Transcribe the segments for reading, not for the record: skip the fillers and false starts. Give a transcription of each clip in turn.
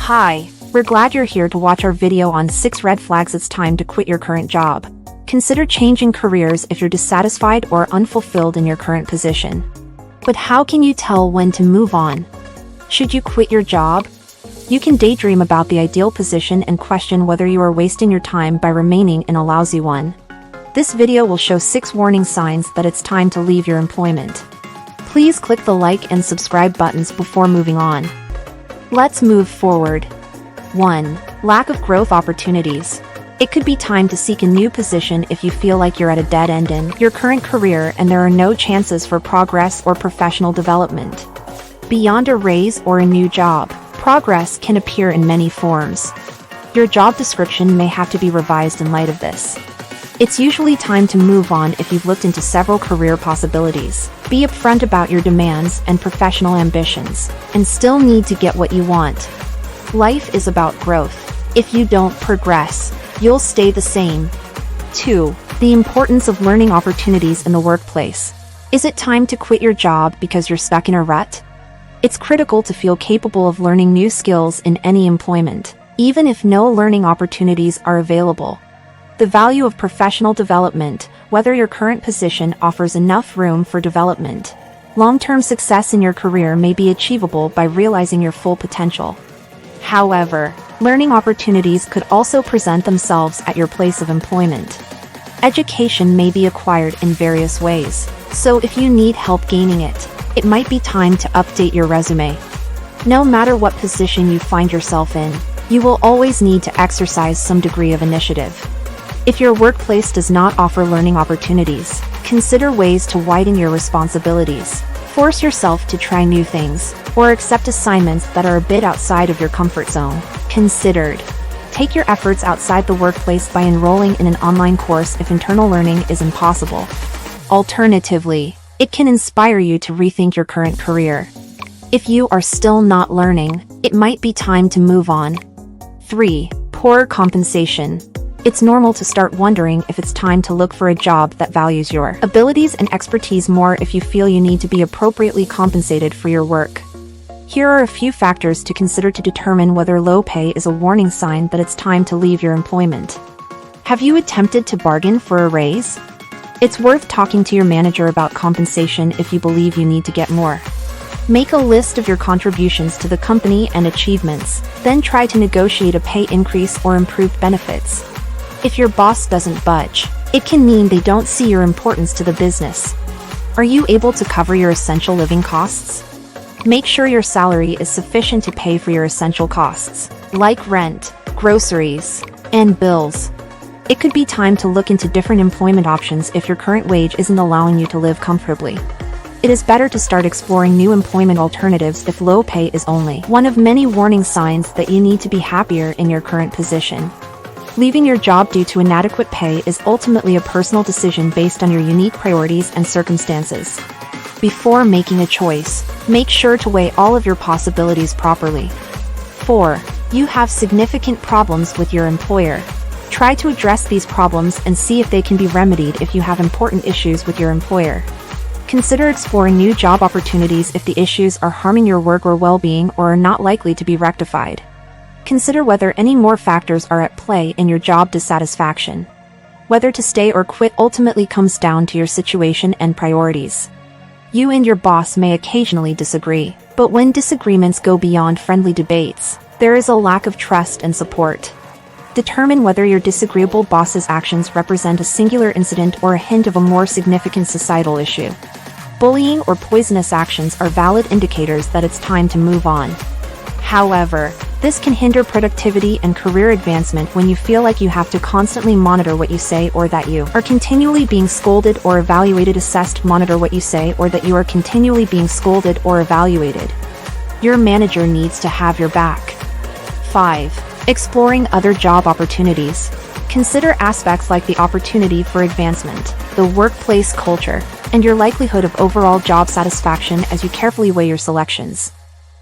Hi, we're glad you're here to watch our video on 6 red flags it's time to quit your current job. Consider changing careers if you're dissatisfied or unfulfilled in your current position. But how can you tell when to move on? Should you quit your job? You can daydream about the ideal position and question whether you are wasting your time by remaining in a lousy one. This video will show 6 warning signs that it's time to leave your employment. Please click the like and subscribe buttons before moving on. Let's move forward. 1. Lack of growth opportunities. It could be time to seek a new position if you feel like you're at a dead end in your current career and there are no chances for progress or professional development. Beyond a raise or a new job, progress can appear in many forms. Your job description may have to be revised in light of this. It's usually time to move on if you've looked into several career possibilities. Be upfront about your demands and professional ambitions, and still need to get what you want. Life is about growth. If you don't progress, you'll stay the same. 2. The importance of learning opportunities in the workplace. Is it time to quit your job because you're stuck in a rut? It's critical to feel capable of learning new skills in any employment, even if no learning opportunities are available. The value of professional development, whether your current position offers enough room for development. Long-term success in your career may be achievable by realizing your full potential. However, learning opportunities could also present themselves at your place of employment. Education may be acquired in various ways, so if you need help gaining it, it might be time to update your resume. No matter what position you find yourself in, you will always need to exercise some degree of initiative. If your workplace does not offer learning opportunities, consider ways to widen your responsibilities. Force yourself to try new things, or accept assignments that are a bit outside of your comfort zone. Considered. Take your efforts outside the workplace by enrolling in an online course if internal learning is impossible. Alternatively, it can inspire you to rethink your current career. If you are still not learning, it might be time to move on. 3. Poor compensation. It's normal to start wondering if it's time to look for a job that values your abilities and expertise more if you feel you need to be appropriately compensated for your work. Here are a few factors to consider to determine whether low pay is a warning sign that it's time to leave your employment. Have you attempted to bargain for a raise? It's worth talking to your manager about compensation if you believe you need to get more. Make a list of your contributions to the company and achievements, then try to negotiate a pay increase or improved benefits. If your boss doesn't budge, it can mean they don't see your importance to the business. Are you able to cover your essential living costs? Make sure your salary is sufficient to pay for your essential costs, like rent, groceries, and bills. It could be time to look into different employment options if your current wage isn't allowing you to live comfortably. It is better to start exploring new employment alternatives if low pay is only one of many warning signs that you need to be happier in your current position. Leaving your job due to inadequate pay is ultimately a personal decision based on your unique priorities and circumstances. Before making a choice, make sure to weigh all of your possibilities properly. 4. You have significant problems with your employer. Try to address these problems and see if they can be remedied if you have important issues with your employer. Consider exploring new job opportunities if the issues are harming your work or well-being or are not likely to be rectified. Consider whether any more factors are at play in your job dissatisfaction. Whether to stay or quit ultimately comes down to your situation and priorities. You and your boss may occasionally disagree, but when disagreements go beyond friendly debates, there is a lack of trust and support. Determine whether your disagreeable boss's actions represent a singular incident or a hint of a more significant societal issue. Bullying or poisonous actions are valid indicators that it's time to move on. However, this can hinder productivity and career advancement when you feel like you have to constantly monitor what you say or that you are continually being scolded or evaluated. Monitor what you say or that you are continually being scolded or evaluated. Your manager needs to have your back. 5. Exploring other job opportunities. Consider aspects like the opportunity for advancement, the workplace culture, and your likelihood of overall job satisfaction as you carefully weigh your selections.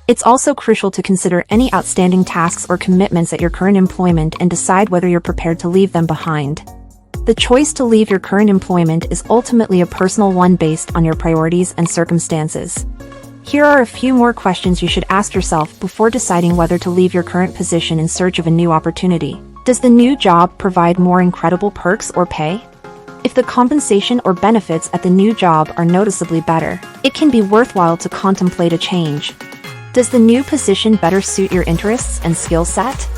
It's also crucial to consider any outstanding tasks or commitments at your current employment and decide whether you're prepared to leave them behind. The choice to leave your current employment is ultimately a personal one based on your priorities and circumstances. Here are a few more questions you should ask yourself before deciding whether to leave your current position in search of a new opportunity. Does the new job provide more incredible perks or pay? If the compensation or benefits at the new job are noticeably better, it can be worthwhile to contemplate a change. Does the new position better suit your interests and skill set?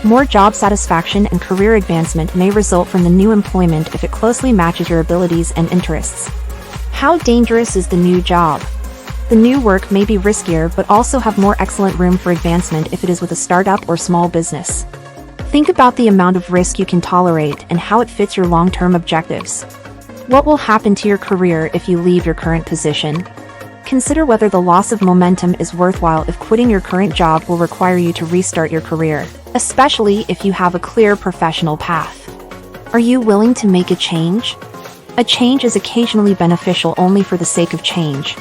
More job satisfaction and career advancement may result from the new employment if it closely matches your abilities and interests. How dangerous is the new job? The new work may be riskier but also have more excellent room for advancement if it is with a startup or small business. Think about the amount of risk you can tolerate and how it fits your long-term objectives. What will happen to your career if you leave your current position? Consider whether the loss of momentum is worthwhile if quitting your current job will require you to restart your career, especially if you have a clear professional path. Are you willing to make a change? A change is occasionally beneficial only for the sake of change.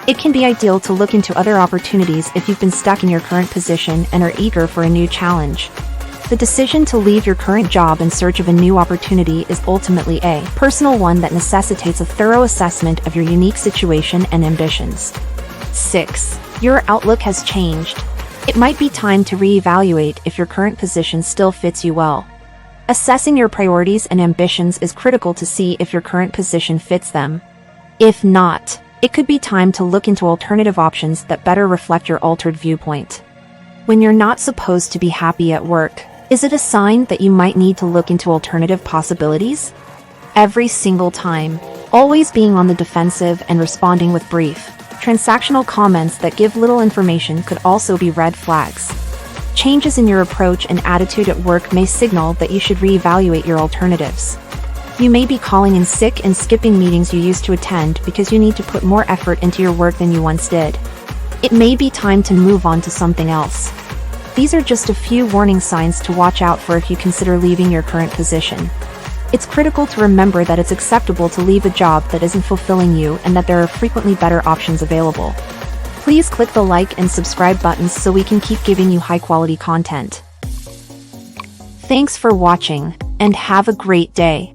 It can be ideal to look into other opportunities if you've been stuck in your current position and are eager for a new challenge. The decision to leave your current job in search of a new opportunity is ultimately a personal one that necessitates a thorough assessment of your unique situation and ambitions. 6. Your outlook has changed. It might be time to reevaluate if your current position still fits you well. Assessing your priorities and ambitions is critical to see if your current position fits them. If not, it could be time to look into alternative options that better reflect your altered viewpoint. When you're not supposed to be happy at work, is it a sign that you might need to look into alternative possibilities? Every single time, always being on the defensive and responding with brief, transactional comments that give little information could also be red flags. Changes in your approach and attitude at work may signal that you should reevaluate your alternatives. You may be calling in sick and skipping meetings you used to attend because you need to put more effort into your work than you once did. It may be time to move on to something else. These are just a few warning signs to watch out for if you consider leaving your current position. It's critical to remember that it's acceptable to leave a job that isn't fulfilling you and that there are frequently better options available. Please click the like and subscribe buttons so we can keep giving you high-quality content. Thanks for watching, and have a great day.